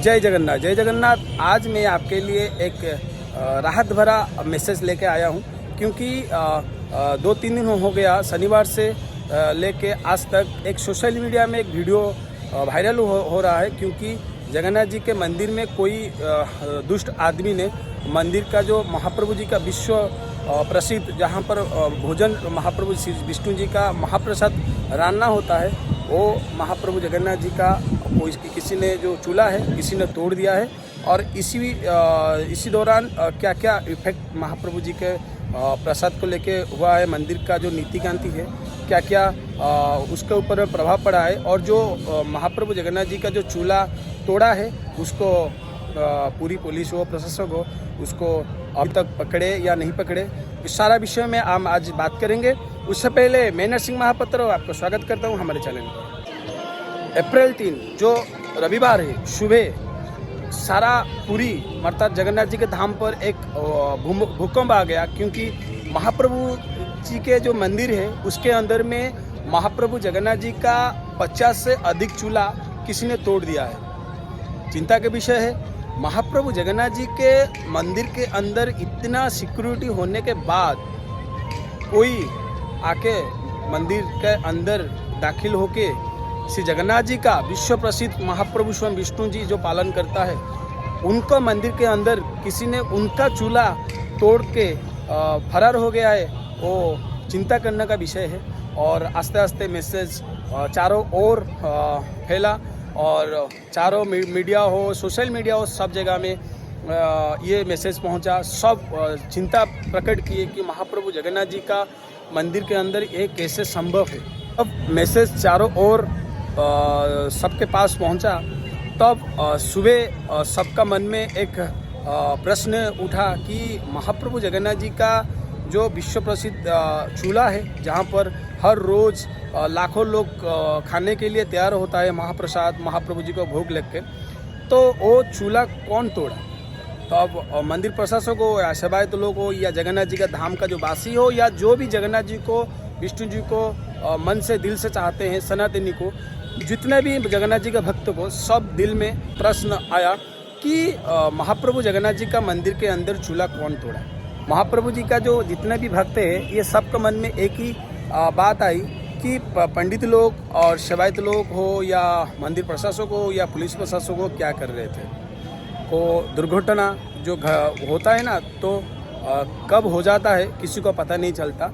जय जगन्नाथ, जय जगन्नाथ। आज मैं आपके लिए एक राहत भरा मैसेज लेके आया हूँ, क्योंकि 2-3 दिन हो गया शनिवार से लेके आज तक एक सोशल मीडिया में एक वीडियो वायरल हो रहा है। क्योंकि जगन्नाथ जी के मंदिर में कोई दुष्ट आदमी ने मंदिर का जो महाप्रभु जी का विश्व प्रसिद्ध, जहाँ पर भोजन महाप्रभु विष्णु जी का महाप्रसाद रान्ना होता है, वो महाप्रभु जगन्नाथ जी का वो किसी ने जो चूल्हा है किसी ने तोड़ दिया है। और इसी दौरान क्या क्या इफेक्ट महाप्रभु जी के प्रसाद को लेके हुआ है, मंदिर का जो नीति कांति है, क्या क्या उसके ऊपर प्रभाव पड़ा है, और जो महाप्रभु जगन्नाथ जी का जो चूल्हा तोड़ा है उसको पूरी पुलिस हो, प्रशासन हो, उसको अब तक पकड़े या नहीं पकड़े, इस सारा विषय में हम आज बात करेंगे। उससे पहले मैं नरसिंह महापात्र आपको स्वागत करता हूं हमारे चैनल पर। अप्रैल 3 जो रविवार है, सुबह सारा पुरी अर्थात जगन्नाथ जी के धाम पर एक भूकंप आ गया। क्योंकि महाप्रभु जी के जो मंदिर है उसके अंदर में महाप्रभु जगन्नाथ जी का 50 से अधिक चूल्हा किसी ने तोड़ दिया है। चिंता का विषय है, महाप्रभु जगन्नाथ जी के मंदिर के अंदर इतना सिक्योरिटी होने के बाद कोई आके मंदिर के अंदर दाखिल होके श्री जगन्नाथ जी का विश्व प्रसिद्ध महाप्रभु स्वयं विष्णु जी जो पालन करता है, उनका मंदिर के अंदर किसी ने उनका चूल्हा तोड़ के फरार हो गया है, वो चिंता करने का विषय है। और आस्ते आस्ते मैसेज चारों ओर फैला, और चारों मीडिया हो, सोशल मीडिया हो, सब जगह में ये मैसेज पहुंचा। सब चिंता प्रकट किए कि महाप्रभु जगन्नाथ जी का मंदिर के अंदर ये कैसे संभव है। अब मैसेज चारों ओर सबके पास पहुंचा, तब सुबह सबका मन में एक प्रश्न उठा कि महाप्रभु जगन्नाथ जी का जो विश्व प्रसिद्ध चूल्हा है, जहाँ पर हर रोज़ लाखों लोग खाने के लिए तैयार होता है महाप्रसाद, महाप्रभु जी को भोग लग के, तो वो चूल्हा कौन तोड़ा? तो अब मंदिर प्रशासक हो या सेवायत लोग हो या जगन्नाथ जी का धाम का जो वासी हो, या जो भी जगन्नाथ जी को विष्णु जी को मन से दिल से चाहते हैं, सनातनी को, जितने भी जगन्नाथ जी का भक्त को, सब दिल में प्रश्न आया कि महाप्रभु जगन्नाथ जी का मंदिर के अंदर चूल्हा कौन तोड़ा? महाप्रभु जी का जो जितने भी भक्त हैं, ये सबके मन में एक ही बात आई कि पंडित लोग और सेवायत लोग हो या मंदिर प्रशासक हो या पुलिस प्रशासक हो, क्या कर रहे थे। को दुर्घटना जो होता है ना, तो कब हो जाता है किसी को पता नहीं चलता।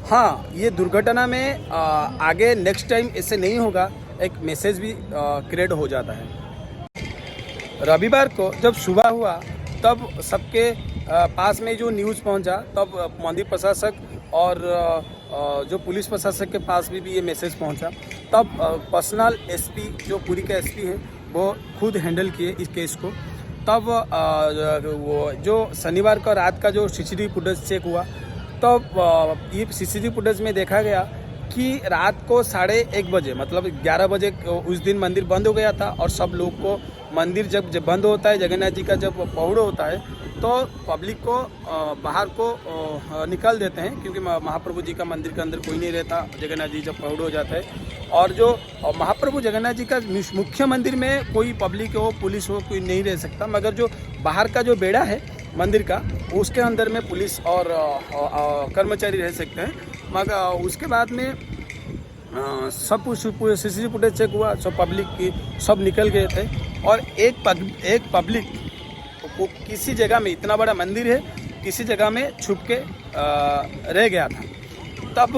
हाँ, ये दुर्घटना में आगे नेक्स्ट टाइम ऐसे नहीं होगा, एक मैसेज भी क्रिएट हो जाता है। रविवार को जब सुबह हुआ, तब सबके पास में जो न्यूज़ पहुंचा, तब मंदिर प्रशासक और जो पुलिस प्रशासक के पास भी ये मैसेज पहुंचा। तब पर्सनल एसपी जो पुरी के एसपी है, वो खुद हैंडल किए इस केस को। तब वो जो शनिवार का रात का जो सीसीटीवी फुटेज चेक हुआ, तब ये सीसीटीवी फुटेज में देखा गया कि रात को 1:30 बजे, मतलब 11 बजे उस दिन मंदिर बंद हो गया था। और सब लोग को मंदिर जब बंद होता है, जगन्नाथ जी का जब पहुड़ होता है, तो पब्लिक को बाहर को निकाल देते हैं, क्योंकि महाप्रभु जी का मंदिर के अंदर कोई नहीं रहता जगन्नाथ जी जब पहुड़ हो जाता है। और जो महाप्रभु जगन्नाथ जी का मुख्य मंदिर में कोई पब्लिक हो, पुलिस हो, कोई नहीं रह सकता, मगर जो बाहर का जो बेड़ा है मंदिर का, उसके अंदर में पुलिस और कर्मचारी रह सकते हैं। मगर उसके बाद में सब कुछ सीसीटीवी फुटेज चेक हुआ, सब पब्लिक की सब निकल गए थे। और एक पब्लिक को किसी जगह में, इतना बड़ा मंदिर है, किसी जगह में छुप के रह गया था। तब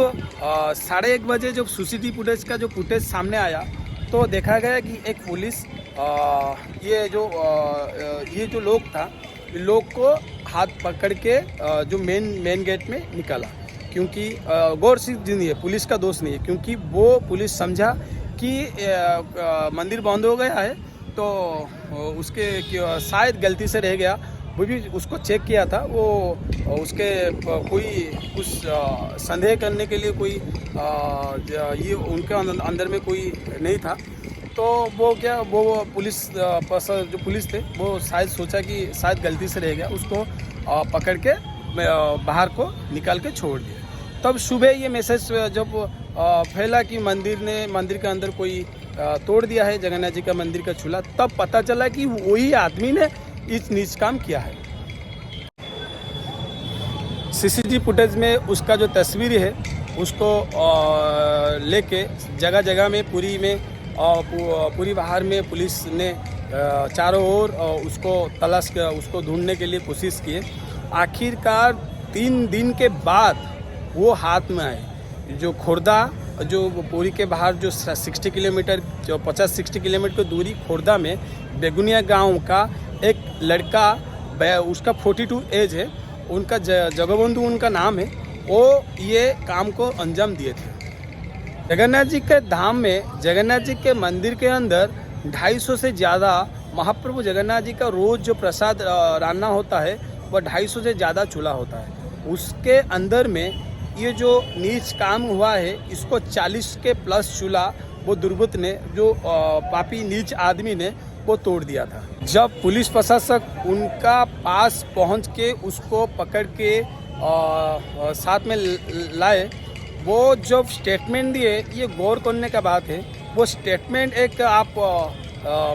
1:30 बजे जब सीसीटीवी फुटेज का जो फुटेज सामने आया, तो देखा गया कि एक पुलिस ये जो लोग था, लोग को हाथ पकड़ के जो मेन गेट में निकाला। क्योंकि गौर से नहीं है, पुलिस का दोष नहीं है, क्योंकि वो पुलिस समझा कि मंदिर बंद हो गया है, तो उसके शायद गलती से रह गया। वो भी उसको चेक किया था, वो उसके कोई कुछ संदेह करने के लिए कोई ये उनके अंदर में कोई नहीं था। तो वो पुलिस जो पुलिस थे, वो शायद सोचा कि शायद गलती से रह गया, उसको पकड़ के बाहर को निकाल के छोड़ दिया। तब सुबह ये मैसेज जब फैला कि मंदिर के अंदर कोई तोड़ दिया है जगन्नाथ जी का मंदिर का चूल्हा, तब पता चला कि वही आदमी ने इस नीच काम किया है। सीसीटीवी फुटेज में उसका जो तस्वीर है उसको लेके जगह जगह में पूरी बाहर में पुलिस ने चारों ओर उसको ढूंढने के लिए कोशिश की। आखिरकार 3 दिन के बाद वो हाथ में आए। जो खुर्दा जो पुरी के बाहर जो 60 किलोमीटर जो 50-60 किलोमीटर की दूरी खुर्दा में बेगुनिया गांव का एक लड़का, उसका 42 एज है, उनका जगबंधु उनका नाम है, वो ये काम को अंजाम दिए थे। जगन्नाथ जी के धाम में, जगन्नाथ जी के मंदिर के अंदर 250 से ज़्यादा महाप्रभु जगन्नाथ जी का रोज़ जो प्रसाद रान्ना होता है वह 250 से ज़्यादा चूल्हा होता है। उसके अंदर में ये जो नीच काम हुआ है, इसको 40 के प्लस चूल्हा वो दुर्बृत्त ने, जो पापी नीच आदमी ने वो तोड़ दिया था। जब पुलिस प्रशासक उनका पास पहुंच के उसको पकड़ के साथ में लाए, वो जब स्टेटमेंट दिए, ये गौर करने का बात है, वो स्टेटमेंट एक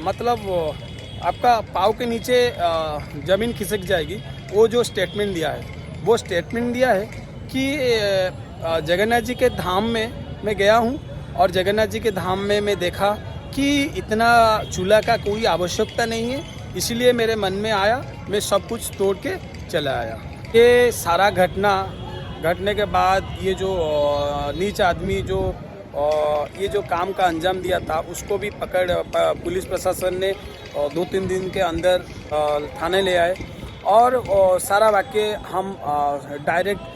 मतलब आपका पाँव के नीचे ज़मीन खिसक जाएगी। वो जो स्टेटमेंट दिया है, वो स्टेटमेंट दिया है कि जगन्नाथ जी के धाम में मैं गया हूँ और जगन्नाथ जी के धाम में मैं देखा कि इतना चूल्हा का कोई आवश्यकता नहीं है, इसलिए मेरे मन में आया, मैं सब कुछ तोड़ के चला आया। ये सारा घटने के बाद ये जो नीच आदमी जो ये जो काम का अंजाम दिया था, उसको भी पुलिस प्रशासन ने 2-3 दिन के अंदर थाने ले आए और सारा वाक्य हम डायरेक्ट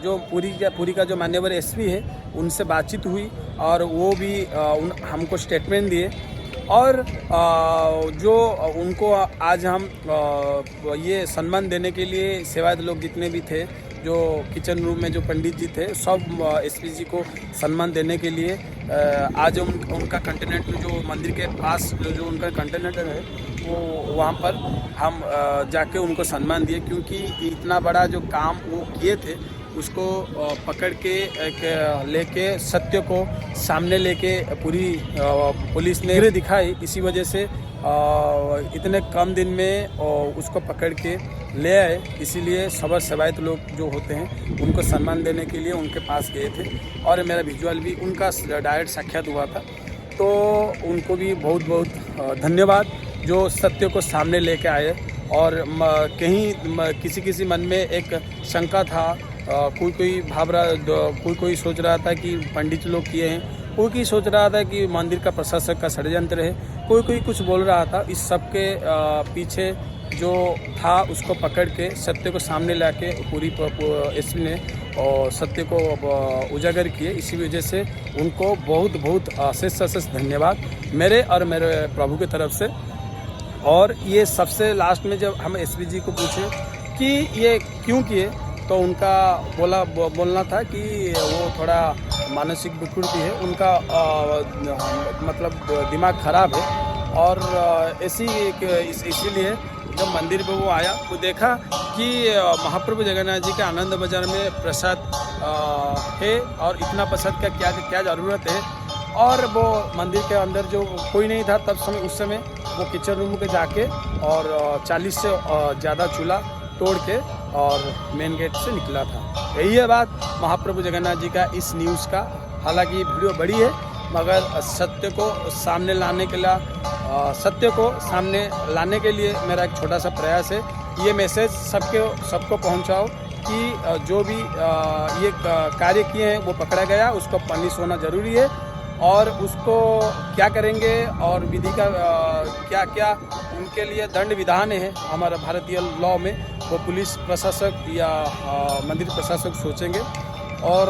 जो पूरी का जो मान्यवर एसपी है उनसे बातचीत हुई और वो भी हमको स्टेटमेंट दिए और जो उनको आज हम ये सम्मान देने के लिए सेवायत लोग जितने भी थे, जो किचन रूम में जो पंडित जी थे, सब एसपी जी को सम्मान देने के लिए आज उनका कंटेनेंट जो मंदिर के पास जो उनका कंटेनेंट है वो वहाँ पर हम जाके उनको सम्मान दिए, क्योंकि इतना बड़ा जो काम वो किए थे उसको पकड़ के लेके सत्य को सामने लेके पूरी पुलिस ने दिखाई। इसी वजह से इतने कम दिन में उसको पकड़ के ले आए, इसीलिए सबर सेवायत लोग जो होते हैं उनको सम्मान देने के लिए उनके पास गए थे और मेरा विजुअल भी उनका डायरेक्ट साक्षात हुआ था। तो उनको भी बहुत बहुत धन्यवाद जो सत्य को सामने लेके आए। और कहीं किसी मन में एक शंका था, कोई सोच रहा था कि पंडित लोग किए हैं, कोई सोच रहा था कि मंदिर का प्रशासक का षड्यंत्र है, कोई कुछ बोल रहा था। इस सब के पीछे जो था उसको पकड़ के सत्य को सामने लाके पूरी एसपी ने और सत्य को उजागर किए। इसी वजह से उनको बहुत अशेष धन्यवाद मेरे और मेरे प्रभु की तरफ से। और ये सबसे लास्ट में जब हम एसपी जी को पूछे कि ये क्यों किए, तो उनका बोलना था कि वो थोड़ा मानसिक विकृति है, उनका मतलब दिमाग खराब है और इसीलिए जब मंदिर पे वो आया वो देखा कि महाप्रभु जगन्नाथ जी के आनंद बाजार में प्रसाद है और इतना प्रसाद का क्या ज़रूरत है। और वो मंदिर के अंदर जो कोई नहीं था उस समय वो किचन रूम के जाके और 40 से ज़्यादा चूल्हा तोड़ के और मेन गेट से निकला था। यही है बात महाप्रभु जगन्नाथ जी का इस न्यूज़ का। हालांकि ये वीडियो बड़ी है, मगर सत्य को सामने लाने के लिए मेरा एक छोटा सा प्रयास है। ये मैसेज सबको पहुंचाओ कि जो भी ये कार्य किए हैं वो पकड़ा गया, उसको पनिश होना ज़रूरी है और उसको क्या करेंगे और विधि का क्या उनके लिए दंड विधान है हमारा भारतीय लॉ में, वो पुलिस प्रशासक या मंदिर प्रशासक सोचेंगे। और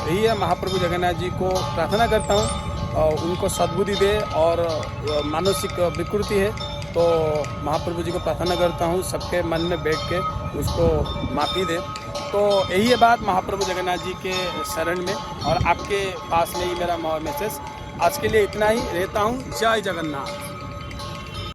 यही है, महाप्रभु जगन्नाथ जी को प्रार्थना करता हूँ उनको सद्बुद्धि दे। और मानसिक विकृति है तो महाप्रभु जी को प्रार्थना करता हूँ सबके मन में बैठ के उसको माफ़ी दे। तो यही है बात महाप्रभु जगन्नाथ जी के शरण में और आपके पास में ही मेरा मैसेज। आज के लिए इतना ही, रहता हूँ। जय जगन्नाथ।